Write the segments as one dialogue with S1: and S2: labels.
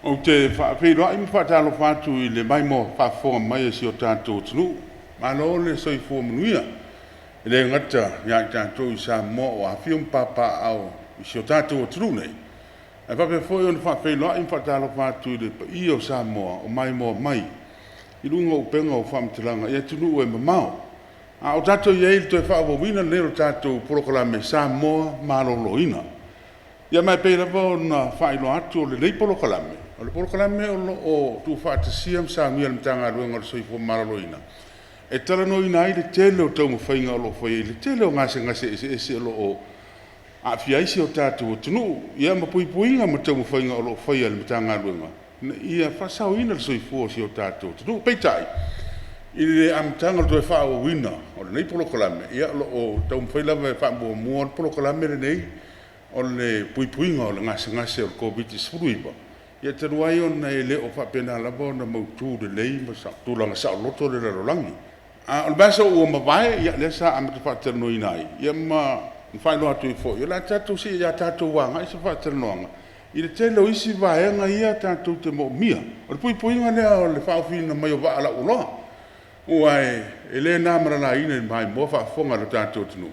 S1: o te whaapiro ai mwhatalo whātu I le mai mo whaafonga mai si o tātou tunu. Malo le soi fua manuia. Le ngata ia tātou I sa mo o awhium papa au si o tātou tunu nei. E whape foi o na whaapiro ai mwhatalo whātu le pa I o sa mo o mai mo mai. I runga o penga o whamtilanga ia tunu e mamao. A o tātou iei le toi whaawawina lero tātou porokalame sa mo malolo ina. Ia mai pei lava na whailo atu o le lei porokalame. O le porokalame o tu whaatasiam sa mia le mtanga ruenga o le soifo maraloina. E tala no ina ai le tele o tau mawhainga o lo whai, le tele o ngase ese o lo o a fiaisi o tātou o tunu. Ia mapuipuinga ma tau mawhainga o lo whai le mtanga ruenga. Ia whasau ina le soifo si o tātou o tunu. Peitai, I le amtanga o toi whaawa wina o le nei porokalame. Ia o tau mawhailava e whaamua mua o porokalame le nei. O le puipuinga o le ngase o le COVID-19. Ia te ruai o na le o whapena lava o na mautu le lei ma sa tūlanga sa o loto le rarolangi. O le basa ua mawae, ia le sa amata whaatano inai. Ia ma whaino atu I fo. Ia la tātou si ia tātou wanga, isa whaatanoanga. I le tele o isi vaenga ia tātou te mo mia. O le puipuinga lea o le whaofina mai o waala uloa. Uai, e le nāmara la ina mai mo whaafonga le tātou tunu.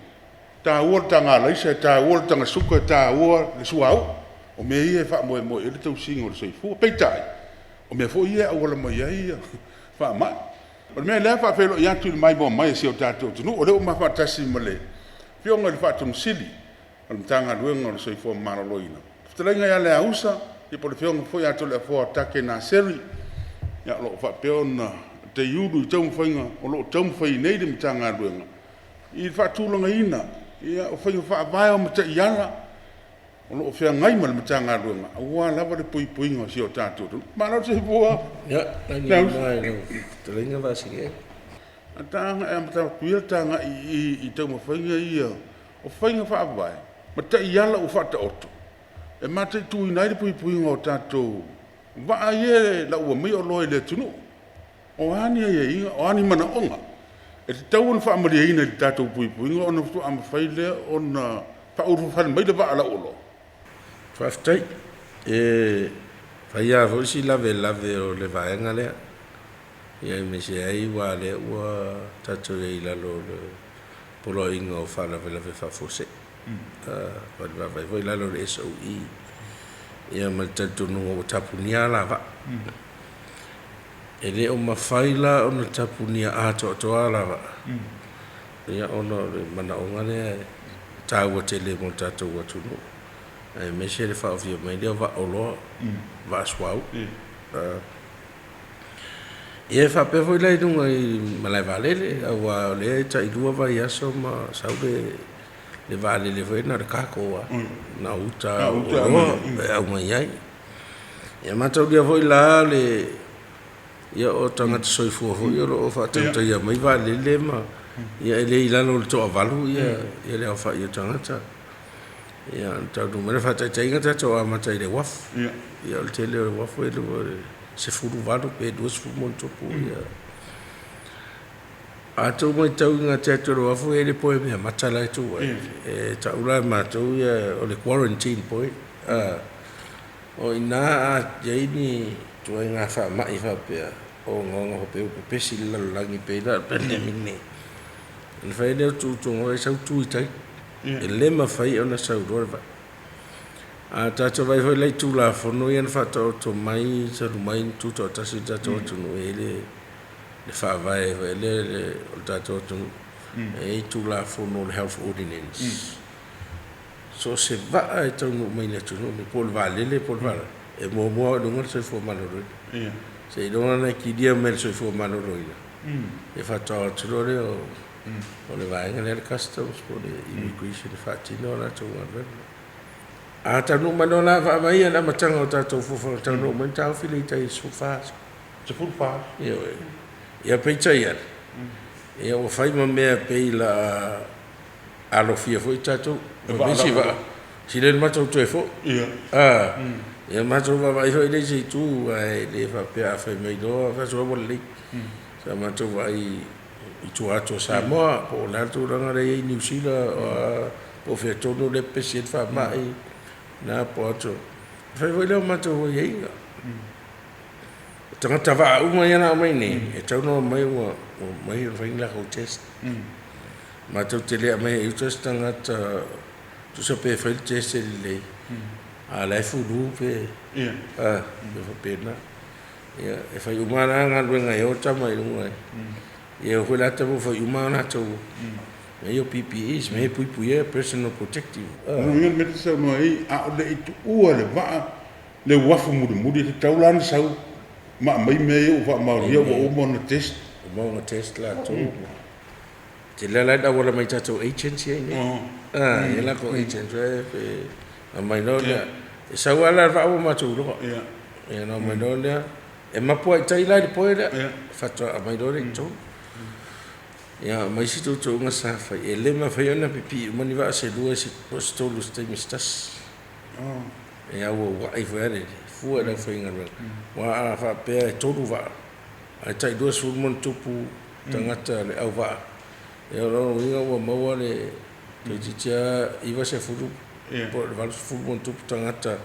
S1: Ta ua tanga laisa, ta ua tanga suka, ta ua le suau. O mea ia e wha moe moe, e le tau singa o le soifua, peitai. O mea fo ia au ala mai ia, wha mai. O le mea lea wha whelo I atu le mai moa mai si o tātou tunu, o le o ma wha tasi ma le. Whionga le wha tunu sili, o le mtanga ruenga o le soifua maraloina. Ftalenga ia le ausa, I po le whionga fo I atu le fo take na seri. Ia lo wha peona te iuru I tau mwhainga, o lo tau mwhai nei le mtanga ruenga. I wha tūlanga ina, ia o whainga wha vai o mata iana o lo whea ngai ma le matanga ruenga a ua lava le puipuinga si o tātou mana o te hipua
S2: ia tangi mai te lenga vasike
S1: a tanga e mata kuia tanga I tau ma whainga ia o whainga wha vai mata iala o whata oto e mata I tui nai le puipuinga o tātou waa ie la ua mai o loe le tunu o ani e inga o ani mana onga e te tau on wha amaria ina le tātou puipuinga o na futu ama whaile o na whauru whale mai le waa la ulo.
S2: Whaftai, whaia hosi lave o le vaenga lea. Ia me se ai wa le ua tātou e ilalo le polo inga o whalave whafose. Vai voi lalo le SOE. Ia ma tātou nunga o tapunia lava. E le o mawhaila o na tapunia ato lava. Ia ono le mana o ngane tāua te le mo tātou atunu. E me se le whaofia mai leo wa oloa, wa aswau. Ia whapefo I lei nunga I malai valele, a wa le ta I lua vai aso ma sau le valele foi na re kakoa. Na uta oloa, au mai ai. Ia matau dia foi la le ia o tangata soifua foi o lo whaatauta ia mai valele ma ia ele ilano le toa valu ia le au wha ia tangata. Ia tau nu mena whatai tainga tato a matai le wafu. Ia le tele o le wafu e lua se furu valu pe dua se furu montopu. A tau mai tau inga tato le wafu e le poe mea matala e tu. E tau lai mātou ia o le quarantine poe. O ina a jaini tua inga wha mai wha pia. O ngonga hope upe pesi lalangi pe la pandemic ne. N whai leo tūtonga e sau tui tai. E lema whai o na sau rorwa. A tātou vai hoi lei tūla whono i an whatau to mai, saru mai tūtau tasi tātou tunu e le whawai hoi le o tātou tunu. E tūla whono le health ordinance. So se waa e tau nu mai na tunu, me pol valele, pol vala. E mua o dunga soi fua maloroi. Se I donga na ki dia mel soi fua maloroi. E whatau tunu le o le vaenga le customs po le immigration e whaatino o la tau ngarwena. A tanu mano la whaamai ana matanga o tātou fufa tanu mai tau while I tai sufas.
S1: Te furufas?
S2: Ia peitai ana. Ia o whaima mea pei la alofia fo I tātou. Mesi wa. Si le matau tu e fo. Ia matau wa vai hoi leise I tū ai le whapea a whai mai doa whasua wale lei. Sa matau vai I tu ato Samoa po lato ranga rei New Zealand po fe tonu le pesi fa mai na po ato fa voi le mato voi inga tangata va uma yana mai ne e tau no mai wa mai ringa ko test ma tau te le mai e test tangata tu sa pe fa test le a la fu lu pe pe na ya e fa uma na nga nga yo ta mai lu ai e ho la ta fa uma na tau me yo PPEs me pui personal protective
S1: no me te sa no ai a le itu ua le va le wafu mu te tau lan sau ma mai me yo va ma yo o mo na test
S2: la tu te la da wala mai tato agency ai e la ko agency e mai no e sa wala va o ma tu lo e no mai no e ma po tai la di po le fa mai do le tu ya mai si tu nga sa fa e le ma fa yo na pipi mani va se due si posto lu ste mistas e a wo ai fa re fu era fa inga wa fa pe todo va ai tai due sul mon tupu tangata le au va e ro winga wa mo le ke tia i va se furu po va fu mon tupu tangata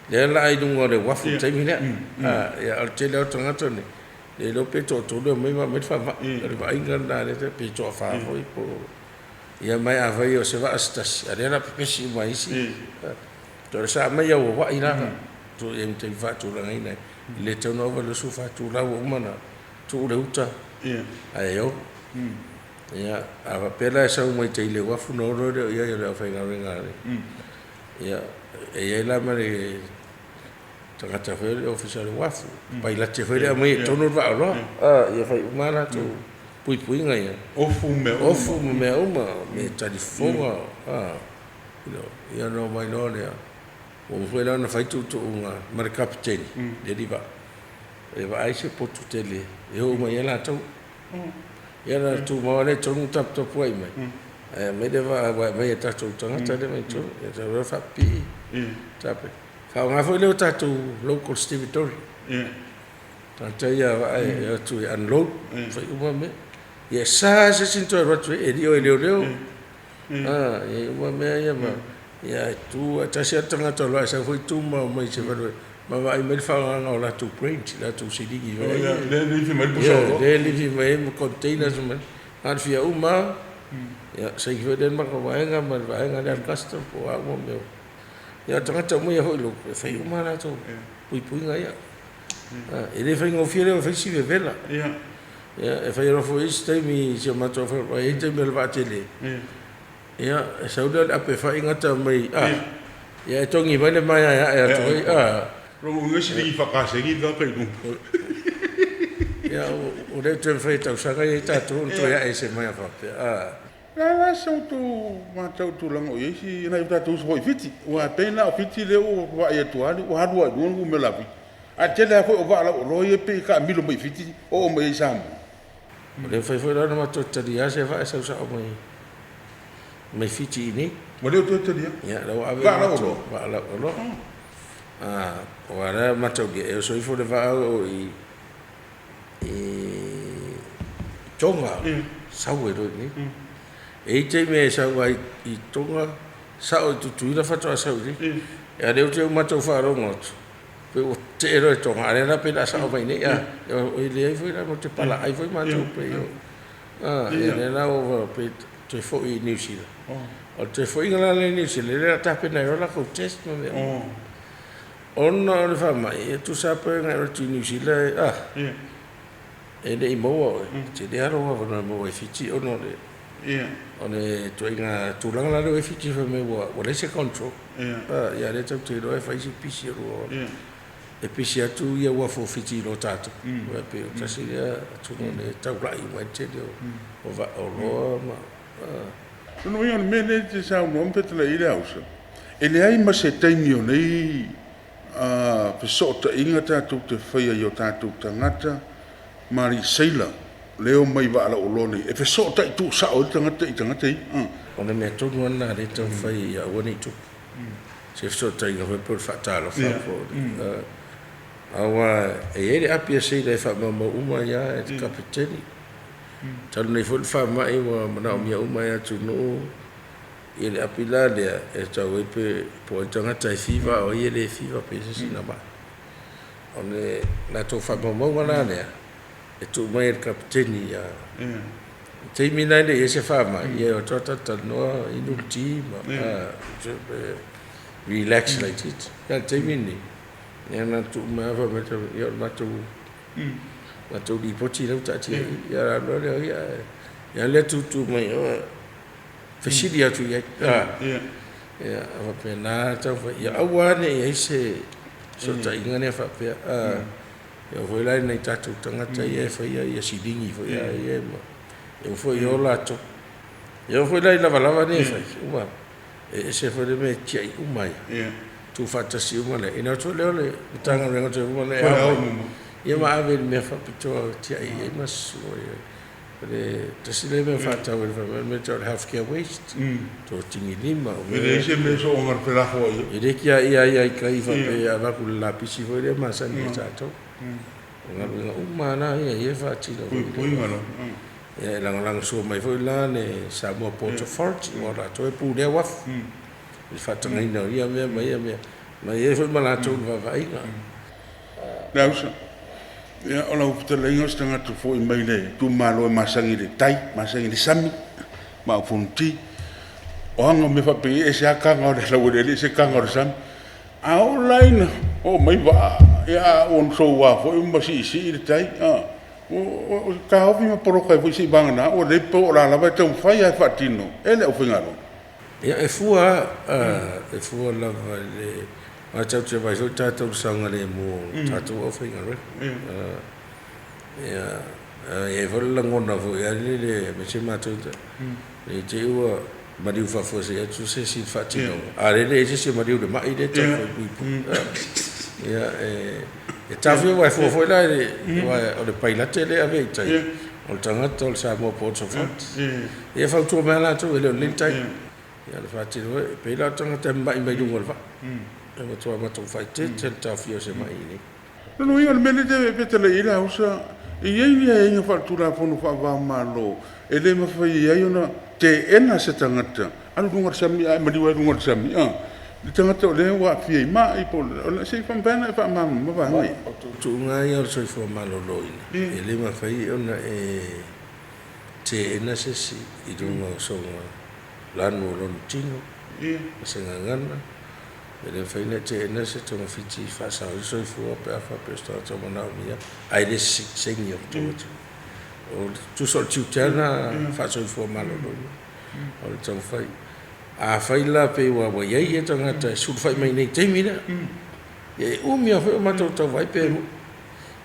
S2: le la ai dungo le wa fu tai mina ya al te le tangata ne le lo pe to le mai ma me fa va le va inga na le pe to fa foi po ya mai ava yo se va astas ya la pe si mai si to sa mai yo wa ina to em te va to la ina le te no va le su fa to la wo mana to le uta ai yo ya ava pela sa mai te le wa fu no ro ya ya fa nga nga ya e la mare tangata fere official wafu pai la te fere mai tono va lo ya fai mana to pui nga ya
S1: ofu me
S2: uma me telefonga ya no mai no ya o foi lá na fai tu uma mar captain de riva e va ai se potu tele eu mai ela tu ya na tu ma le tu tap to poi mai me deva vai ta tu tangata de mai tu ya ta fa pi tape fa nga foi le ta tu local stevitory tanta ya ai tu unload fai uma me ya sa se sinto ro tu e dio leo e uma me ya ma ya tu ta se tangata lo sa foi tu ma mai se va ma vai me fa nga la tu print la tu si digi va
S1: le livi mai puso
S2: le livi mai containers ma har fia uma ya sai que den ma ko vai nga dan custom po a mo me ya tangata mo ya ho lo fai uma la tu pui nga ya ele fai ngo fiere fai si vela ya fai ro fo este mi se ma to fa e te me va tele ya sa udah apa fai ngata mai ya tongi bane mai ya to
S1: ro ngo si di fa ka se gi da pe no
S2: ya o le te fai ta sa ga ta to ya ese mai fa
S1: la so tu ma tu lango ye si na ta tu so fiti wa pena fiti le o wa ye tu ali wa do no me la vi a te la fo o va la o lo ye pe ka mi lo mai fiti o mai sam
S2: le fai la ma to tadi ya se va sa mai fiti ni
S1: mo le to tadi
S2: ya la wa va la lo wa la ma to e so fo le va o i tonga sa we do ni e te me sa wa i tonga sa o tu la fa to sa uri ya le te ma to fa ro ngot pe o te ro to ngare na pe da sa o mai ne ya o le foi la mo te pala ai foi ma to pe yo e na o pe te foi i New Zealand o te foi ngala le New Zealand le ta pe na ro la ko test mo me no le fa mai tu sa pe ngara ti New Zealand e le mo te le aro wa no mo fiti o no leone to inga tu lang la le fiti fa me wa le se control ya le tu te do fa si pisi ro e pisi atu ia wa fo fiti lo tato wa pe ta si ya tu no le ta rai wa te o va o lo ma
S1: no ia me le te sa no pe te le ile ausa e le ai ma se taimi o nei pe so ta inga ta tu te fa ia ta tu tangata mari saila leo mai va la olone e pe so ta tu sa o tangata i
S2: ona me to no na le to fa ia woni tu se so ta inga pe fa ta lo fa fo awa e ele apia sei le fa ma uma ya e kapiteni tal nei fo fa ma e wa na mi uma ya tu no ele apila le e ta we pe po tanga tai fiva o ele fiva pe se na ba Ole la to fa mo ngana ne. E tu mai el kapteni ya. Te mina le ese fa ma ye o tota no inultima. Relax like it. Ya te mini. Ya na tu ma va ma tu ya ma tu di poti le ta ti ya lo le ya le tu mai fasilia tu ya. Ya va pe na ta ya awane ya se so ta ingane fa pe ya foi lá nei tatu tangata ia fa ia sidingi foi ia ma eu foi yo la to eu foi lá lava ne fa uma se foi de me tia uma tu fa ta si uma le ina to le tanga renga to uma le ia ma ave me fa pito tia ia ma so le te le me fa ta me to healthcare waste to tingi lima
S1: le se me so ngar pela ho
S2: ile kia ia kai fa pe ava ku la pisi foi le ma sa ni ta to ngal umana ia fa tino
S1: ngalo
S2: ya lang so mai foi la ne sa mo Port Authority ora to e pu de waf il fa tanga ina ia ma ia foi mala to va vai
S1: na usa ya ola upta le ngos tanga to foi mai le tu malo masangi le tai masangi le sami ma funti o anga me fa pe e sa ka ngor la wele se ka ngor sam a online o mai va ya on so wa foi un basi si le tai o ka hovi ma poro kai foi si banga o le po la va te un fai fa tino ele o fingaro
S2: ya e fua la le a tau te vai so tatu sanga le mo tatu o fingaro ya e vol la ngona vo ya le me se mato le te o mariu fa fo se tu se si fa tino a le se mariu de mai de te ya e tafio vai fo la vai o le paila tele ave tai o tanga tol sa mo Port Authority e fa tu me la tu le lintai ya le fa tino pe la tanga te mai dungo fa e mo tu ma tu fai te tafio se mai ni
S1: no ia me le te petele ila usa e ia fa tu la fo no fa va malo e le ma fa ia ona te ena se tangata anu dungo sami ai madiwa dungo sami le tangata le wa fi ma i po le se fa bana fa ma va ngai
S2: tu ngai o so fo malo lo e le ma fa ia ona te ena se si i dungo so la no lo tino se ngana le fa ina te ena se to fiti fa sa so fo pe fa pe sto to na mia ai le segni o to o tu so tu tana fa so fo malo lo o le tau fai a fai la pe wa ye tanga ta su fai mai nei te mina e mia fa ma to vai pe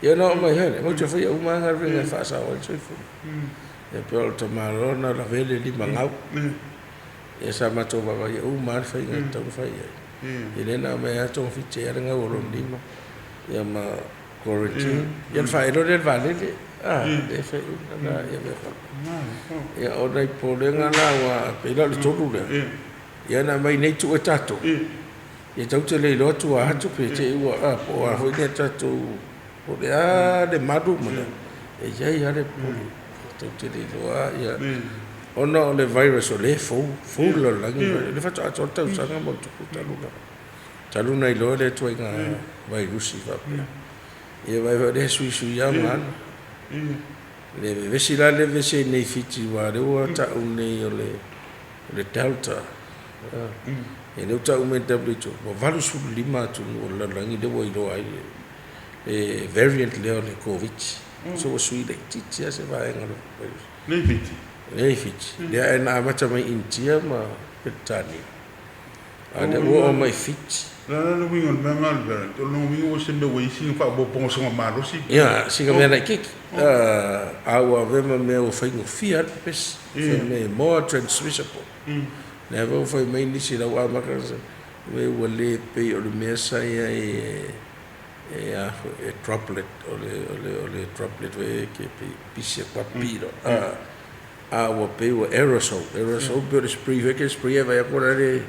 S2: ye no mai hele mo te fai o ma ngar venga fa sa o so fo e pe o to malo na la vele li mangau e sa ma to va ye ma fai ngai to fai ele na me to fiti era nga o lima ya ma quarantine ya fa ero del vale e fa na ya me fa ya o dai po le nga na wa pe la to lu le ya na mai nei tu tato ya tau te le lo tu a tu pe te wa po a ho ne tato o le de madu mo e ya le po tau te le lo ya ono le virus o le fu lo langi le fa ta ta usanga mo tu taluna i lo le tu nga virus va e vai de sui ya man le vesi la le vesi nei fiti wa le wa ta une o le delta e le ta ume w mo valu su lima tu o la langi de wo i lo ai e variant le covid so sui le titia se va ngalo
S1: nei fiti
S2: le na mata mai intia ma petani ada wo mai fit
S1: la no wingo na ngal ver to no wingo se me we sing fa bo pon so ma lo si
S2: ya singa me na kik awa vema me o fa ngo fiat pes me more transmissible never foi mai ni si la wa ma ka we wole pe o le mesa ya e droplet o le droplet we ke pisia papiro wa pe o aerosol pe o spray ke spray vai agora le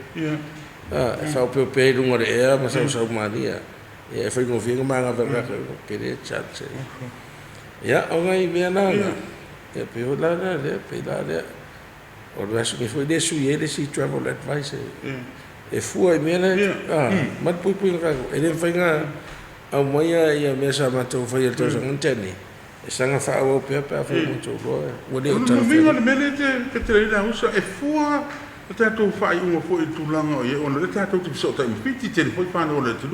S2: fa pe lungo de air ma sa maria e foi ngo vinga ma nga verga ke de chat ya o ngai me na e pe o la pe la o resto que foi de suie de si travel advice e fu e me na ma pu nga ele foi nga au mai ia me sa matou fai e tau sanga tene e sanga fa o pe pe fa mo tau lo o le o tau
S1: minga le mele te te la usa e fua te to fa i un fo i tu langa e on le te to ti so ta fiti te foi fa no le tu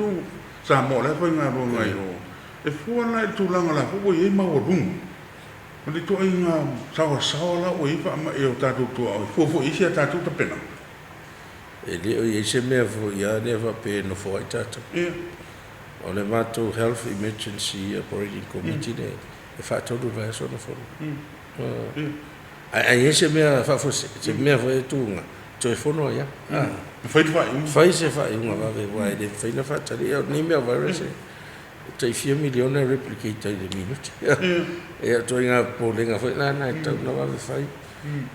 S1: sa mo le foi nga ro ngai o e fua na tu langa la fo e ma o rum o le to inga sa la o i fa ma e o ta to fo i sia ta to ta pena
S2: e le o i se me fo ia le va pe no fo i tatu o le matou health emergency operating committee ne e fa todo vai so no fo ai ese mea fa fo se mea fo e tunga to e fono ia fai se fa unha va ve vai de fai na fa tali ni mea vai se te 4 milione replicate de minute e to inga polenga foi na to na va ve fai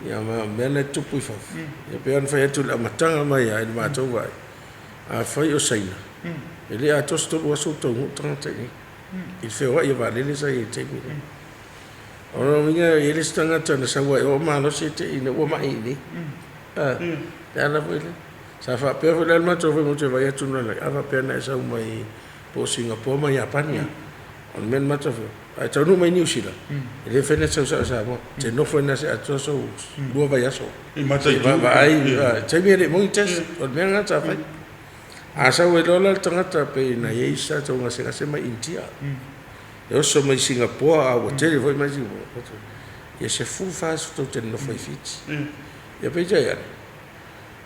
S2: ia ma mele tu pui fa e pe an fai tu la matanga mai ai ma to vai a fai o saina ele a to sto o so to tanga il fait ouais il va aller les aider terminé ono minga ele stanga tana sa wa o ma no sete ina o ma ini ya la vele sa fa pe fo le ma to mo te vai tu na ava pe na sa mai po Singapore mai Japania on men ma to ai to no mai New Zealand ele fe na sa mo te no fo na sa to so bo vai so
S1: ma te
S2: vai te mi le mo tes on men nga sa fa asa we lola tangata pe na ye sa to nga se mai India eu sou mais Singapore a hotel foi mais e se fu faz to ten no foi fit e pe já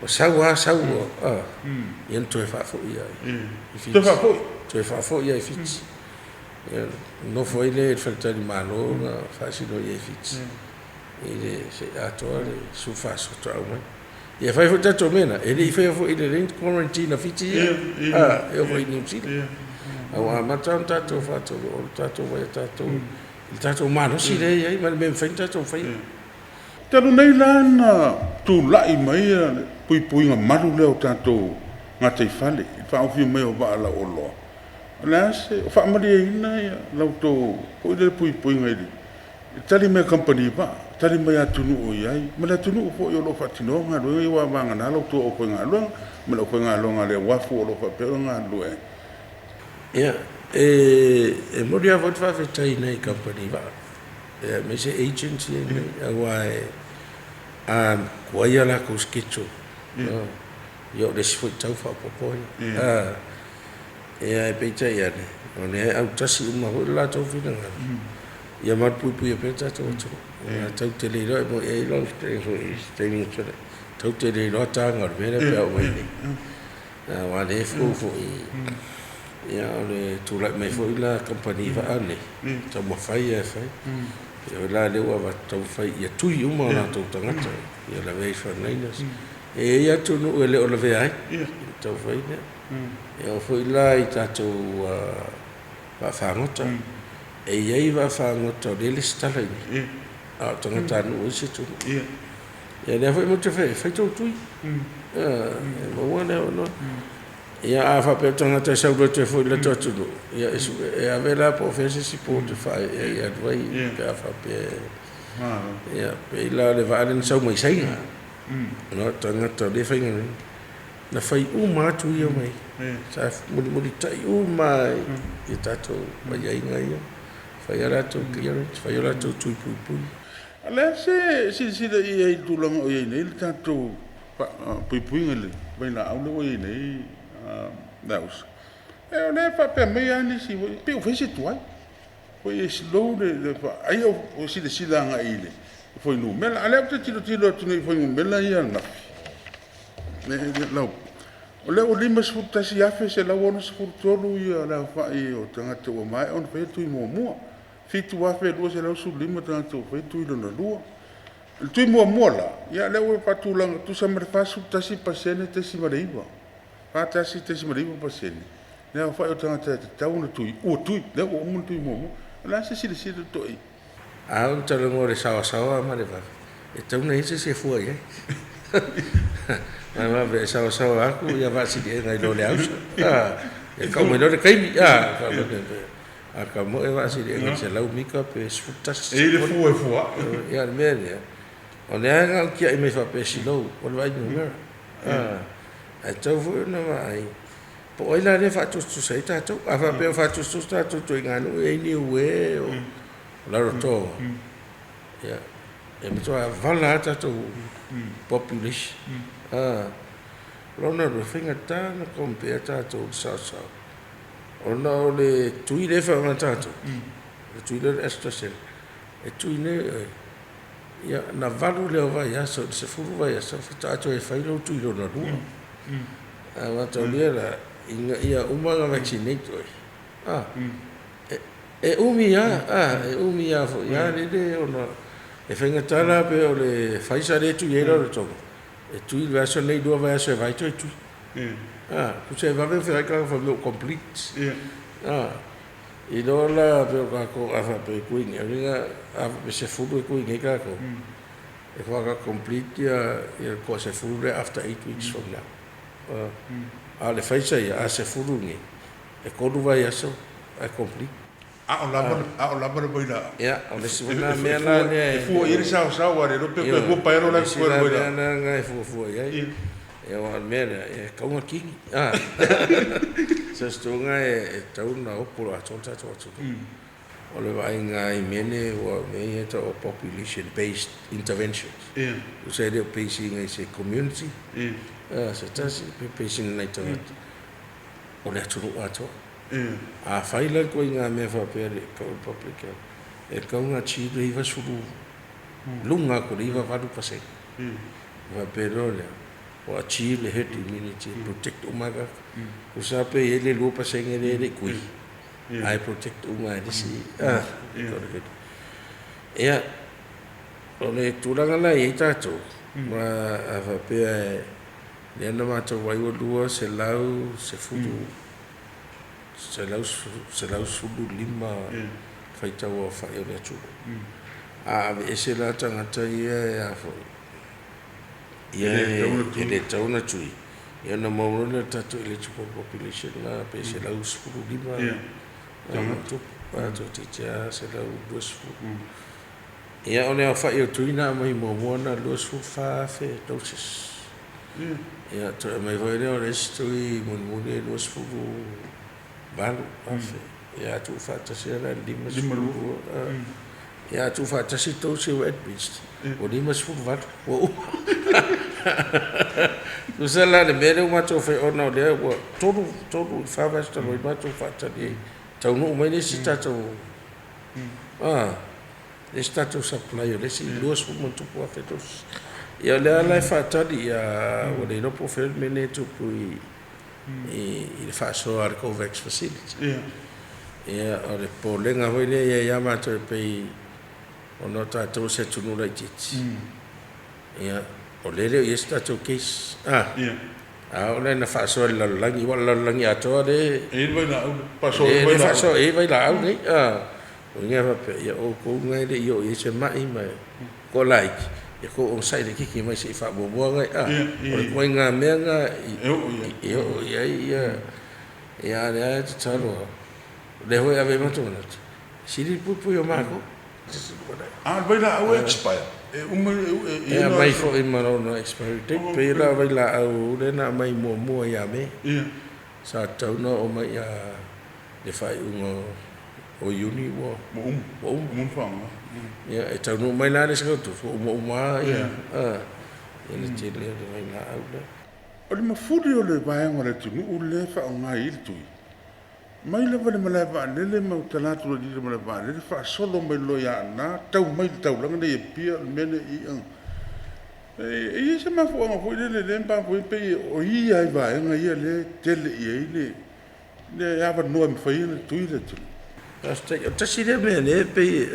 S2: o sawa e ento e fa fo ia to fa fo ia fit no foi le falta di malo fa si no ia fit e se atore su fa so to e fai fo tato mena e li fai fo ile quarantine fit eu foi New Zealand a mata tato fato o tato vai tato il tato mano si lei ai ma ben fenta tato fai
S1: tanu nei lana tu lai mai pui nga maru le o tato nga te fale fa o fi mai o ba la o lo la se fa mari ina ya la to o le pui ngai di tali me company ba tali mai atunu o ai ma la tunu fo yo lo fa tino nga lo i wa nga na lo to o ko nga lo ma lo ko nga lo nga le wa fo lo fa pe nga lo
S2: ja, moet je wat vertellen in company va. Met zijn agency en waar je la kuskitso. Jo, dat is voor het over popoi. Ja, beter ja. Want hij tas maar hoe laat over dan. Ja, maar pui beter toch. Ja, toch te leren, maar hij lang steken zo. Toch te leren tang er weer op jou mee. Want hij voor ia le tu la mai foi la compagnie va ane ta mo fai e fai ia la le wa ta fai ia tu i uma na to tangata ia la vei fa nainas e ia tu no ele o le vei ai ta fai ne ia foi la i ta to va fa ngota e ia va fa ngota le stala ni a tangata no se tu ia le foi mo te fai tu tu mo wana no ia a fa pe tanga te sa te foi le tatu ia e avela professor si po te fa ia vai ka fa pe ia pe la le va len sa mai sai no tanga to le fa ngi na fai uma tu ia mai sa mo tai uma e tato mai ia ngai fai ala to clearance fai ala to tu pu
S1: ala si da ia tu long o ia nei tato pu ngai vai na au lo ia nei daus e le fa pe me ani si pe o fese tuai foi slow de ai o si de silanga ile foi no mela ale te tiro tu nei foi no mela ia na ne lo o le o limas futa si afe se la wona su tolu ia la fa i o tanga te o mai on fe tu mo fitu afe do se la su lima tanga te fe tu lo na lua tu mo la ia le o patulang tu sa mer fa su tasi pasene te si mariva Pata si te si marivo paseni. Ne fa o tanga te tau na tui. O tui, le o mo tui mo. La se si toi.
S2: A un talo mo re sawa ma le va. E tau na ise se fu ai. Ma ve sawa aku ya va si de ngai lo le aus. E ka mo le kai a ka mo e va si de ngai se lau mika pe sfutas.
S1: E le fu.
S2: Ya me ne. O ne nga ki ai me fa pe si lo. O le vai no. A tau fu na mai po ai la le fa tu sai ta tu a fa pe fa tu ta tu tu nganu e ni we o la roto ya e mo a vala ta tu population lona ro finga ta na compare ta tu sa ona o le tui le fa ma ta tu le tui le esta sel e tui ne ya na valu le va ya so se furu va ya so ta tu e fa lo tui lo na lu a wa to le la ia uma ga vaccinate e umi ya fo ya le ona e finga ta la pe o le faisa le tu ye lo to e tu il va so nei do va so vai tu tu tu sei va per fare fa lo complete e do la pe ko a fa pe ku ni ringa a se fu ku ni ka ko e fa ka complete ya ko se fu after 8 weeks from now a le faisa ya a se fu ni e ko du va ya so a complete
S1: o la boi la
S2: ya o le sona me la ne
S1: fu ir sa wa le pe ko pa ro la ko boi la
S2: na fu ya e o me e ka un ki se stonga e tauna o por a tonta to o le vai ngai mene o me e to population based interventions o se le pacing e se community se tasi pacing na to o le tulu ato a faila ko inga me fa pere ko public e ka una chi le va sulu lunga ko le va vadu pase va perole o chi le heti minute protect umaga o sa pe ele lo pase ngere le kui ai protect uma de si e o le tulanga la e tato ma va pe le na ma to vai o lua se lau se fudu se lau sulu lima faita o fa e le tu a e se la tanga tai e a fo le tauna tui ia na mauro le tatu eligible population la pe se lau sulu lima tu pa tu tia se lau dos fu ia ona fa e tui na mai mo na los fu fa fe dosis ia to mai vai le o stui mun los fu balu afe ia tu fa ta se la lima fu ia tu fa ta se to se wet beast o lima fu va o tu se la le mere uma to fe ona le o todo fa va sta lo ma to fa ta di tau no mai le si ta to le sta to supply le si los fu mo tu po fe to ia le ala fa ta di ia o le no po fe mene tu pui il fa so al Covax facility ia o le po lenga hoi le ia ma to pe ono ta to se tu no le tit ia o le sta to case o le na fa so la langi wa la langi ato de
S1: e vai la pa so
S2: vai la so e vai la au nei o nge va pe ia o ko ngai le io se mai mai ko like e ko on sai de ki mai se fa bo bo ngai o ko nga me nga io ia le talo le ho ave mo tona si li pu yo mako
S1: vai la au expire
S2: e mai fo in mano no expire date pe la vai la au le na mai mo ia me sa tau no o mai ia le fai un o uni wo
S1: mun fa
S2: ia e tau no mai la le sa tu o ma ia ele te le vai la au le
S1: o le mafuri o le vai ngore tu u le fa o ngai il tu mai le vale mala va le ma utala tu le di mala va le fa solo mai lo ya na tau mai tau lang le pia mene e se ma fo le pa fo pe o i ai va ngai le tele i le ya va no me fai le tu le tu
S2: ta si le mene pe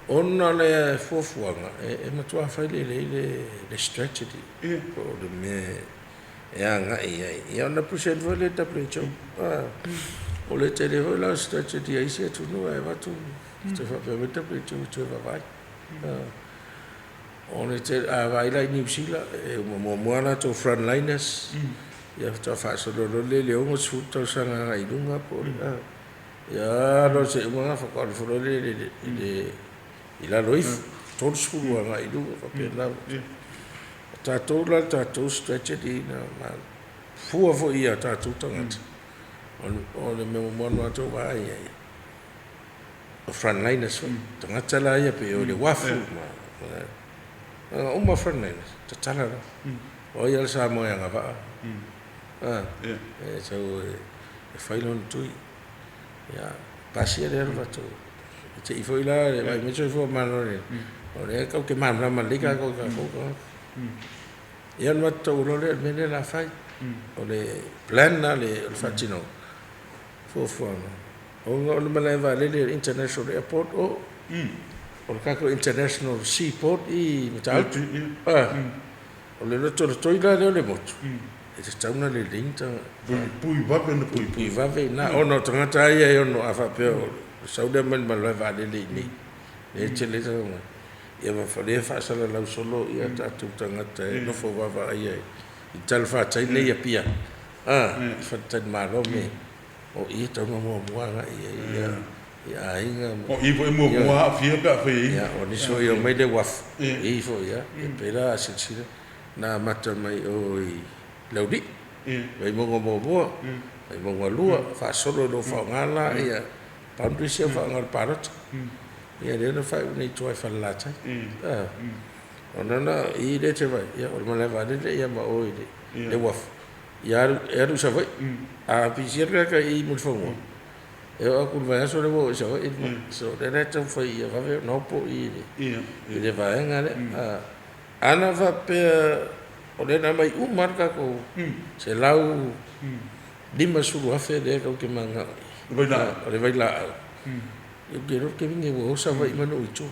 S2: ona le fofuanga e matua fai le strategy o le me e anga e ona puset vole ta precho o le tele vola strategy ai se tu no e va tu te fa per ta precho tu va vai on le vai la New Zealand e mo ana to frontliners ia ta fa so le o su to sanga ai lunga po ia lo se mo fa ko fo le ila loif todo skulu nga idu fa pe la ta to la ta to strategy na ma fua fo ia tātou tangata. O le mea mono ato wa ia. O frontliners fo. Tangata la ia pe o le wafu. O ma frontliners. Ta tala la. O ia le sa mo ia ngava. So e whailon tui. Ia. Pasia le alwa tō. Te i fo ila le vai me so i fo mano le. O le kau ke mana malika kau ka kau. Ia no tau lo le me le la fai. O le plan na le fatino. Fo o le maleva le international airport o kako international seaport I Matau. O le loto le toila le motu. E te tauna le linta.
S1: Pui vave na pui.
S2: Pui vave na ono tangata ia ono afa peo. Sauda man maleva le ni. Le te le tauna. Ia ma fale fa sala lau solo ia tatu tangata no fo vava ia. I talfa tai nei ia pia. Fa tan malo me. O I tauna mo muanga ia inga.
S1: O I fo mo mua fia ka fai.
S2: Ia o ni so ia mai le waf. I fo ia. E pela silsila na mata mai o I laudi. Vai mo mo. Vai mo lua fa solo do fa ngala ia. Pandu sia fa ngal parot. Ia le no fa ni toi fa la tai. Ona I le te vai. Ia o mala va le ia ma o I le waf. Ia eru sa vai. A pisir ka I mo fo. E o ku vai so le wo so I so le te fa ia va ve no po I. Ia le va ngale. Ana va pe o le na mai marka ko se lau lima sulu afe le kau ke manga. O le vai la. Eu quero que vinha o sa vai mano itu.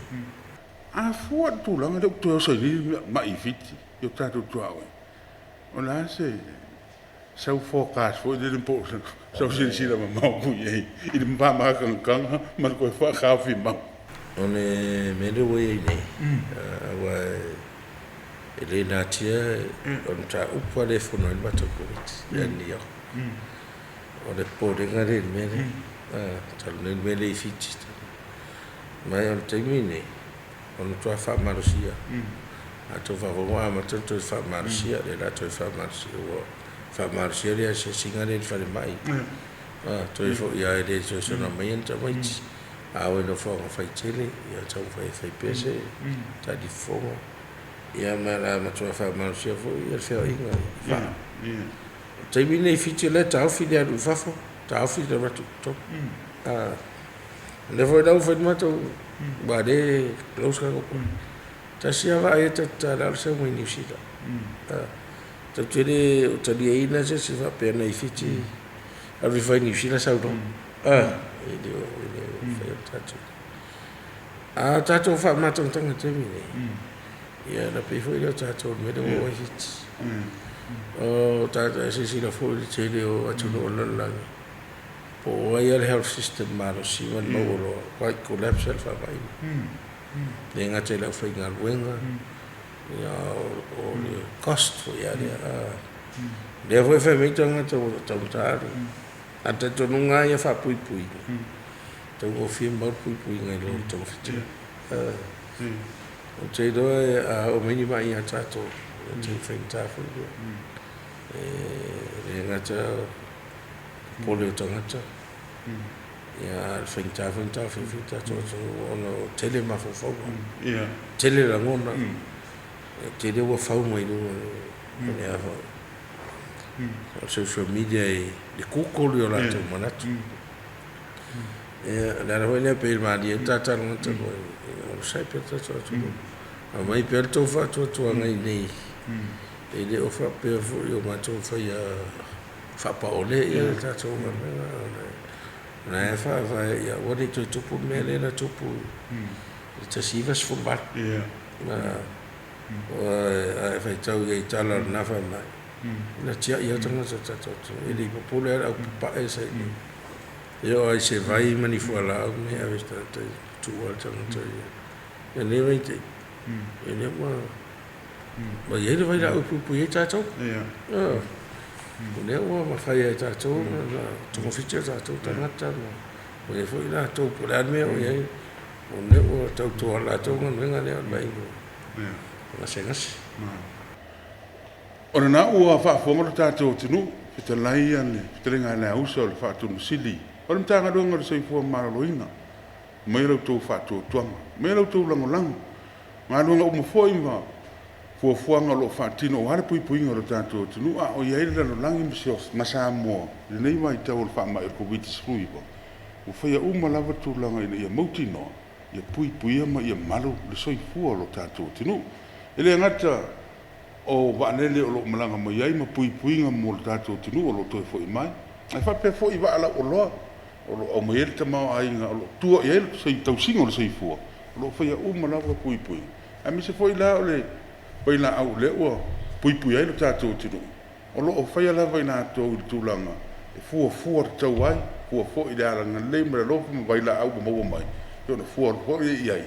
S1: A fua tu langa de tu so ni mai fiti. Eu tato tu au. Ona se sau forecast fo de po sau sin la ma ku ye. I de pa ma kan ma ko fa kha fi ma.
S2: One me le we ni. Wa ele na tia on ta upa le fono il bato ko. Ya ni yo. O le po de ngare me le. Tal ne me le fiti. Mai on termine. On tua fa marusia. A to fa vo ma to fa marusia le la to fa marusia wo. Fa marusia le se singare fa le mai. To fo ya ele so na mai enta mai. A o no fo fa tele ya tau fa pese. Ta di fo. Ia ma to fa marusia fo ia fe inga. Fa. Termine fiti le ta fi dia du fa fo. Ta fi le ratu to. Le foi da foi mato ba de close ka ko ta sia va e ta la se mo ni sita ta tele ta di ina se va per nei fiti a vi vai ni sita sa do e de foi ta to fa mato tanga te mi ia la pe foi ta to me de o hit o ta se la foi tele o a to la po ai el health system malo si man lo quite collapse el fa vai le ngate la foi ngal wenga ya o le cost fo ya le foi fa me tanga to ta ata to nunga ya fa pui to o fi mo pui ngai lo to fi o te do o mini mai ya ta to te fa ta fo le ngate pole tangata ya finta to ono tele ma fo
S1: Ia.
S2: tele la ngona tele wa fa mo ino ne ava social media de kuko yo la to manat la ravena pe ma di tata no to sai per to a mai per to fa to ngai nei ele o fa per yo ma to fa ya fa pa ole ia ta to na fa ia o de to pu me le na to pu ta si vas fu ba na fa tau ia tala na fa mai na tia ia tanga ta to ele pu le au pa ese io ai se vai mani fu ala me a vista tu al tanga to ia ne vai te ele ma ia le vai la pu ia ta to Leo ma fai ta to na to fiche ta to tangata no o foi na to por alme o ye o leo to la to nga le mai na sengas
S1: Ora na ua fa fo mo ta to tunu e te lai ane, te renga le ausa o le whaatunu sili. O le mtanga runga le soifua maraloina. Mai rau tau whaatua tuanga. Mai rau tau lango. Ngā runga umafoi ma fuafuanga lo whaatino o hara pui puinga lo tātua tunu. A o iaile lano langi misios, masa mua. Le nei mai tau le whaama e COVID srui po. O whaia lava tu langa ina ia mautino. Ia pui ama ia malu le soifua lo tātua tunu. Ele ngata o waanele o lo malanga mai ai ma puinga mo le tātua tunu o lo toi foi mai. Ai whape foi wa ala o loa. O lo au mai te mau ainga o lo tua ia ele sei tausinga o le soifua. O lo whaia lava pui. A mi se foi la o le pai la au le ua pui ai lo tātua tunu. O lo o whaia lava ina tau i tūlanga. E fua tau ai. Fua i le aranga le mara lofu ma vai la au ma mai. Yo na fua i ai.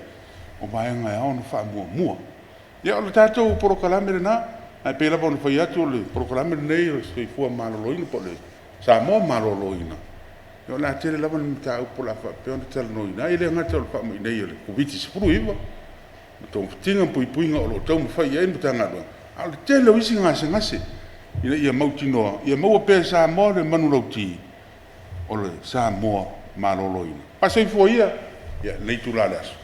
S1: O mai ngai au na wha mua. Ia o le tātou porokalame na, ai pēla pōna whai atu o le porokalame nei o se fua maloloina po le Samoa maloloina. Ia o la tere lava ni mita au po la wha peona tala noina. Ia le ngata o le wha mai nei o le COVID sipuru iwa. Ma tō mwhitinga puipuinga o lo tau mwhai ai mta ngadwa. A le tele o isi ngase. Ia mautinoa. Ia maua pēr Samoa le manu lauti o le Samoa maloloina. Pasai fua ia, ia nei tu la le aso.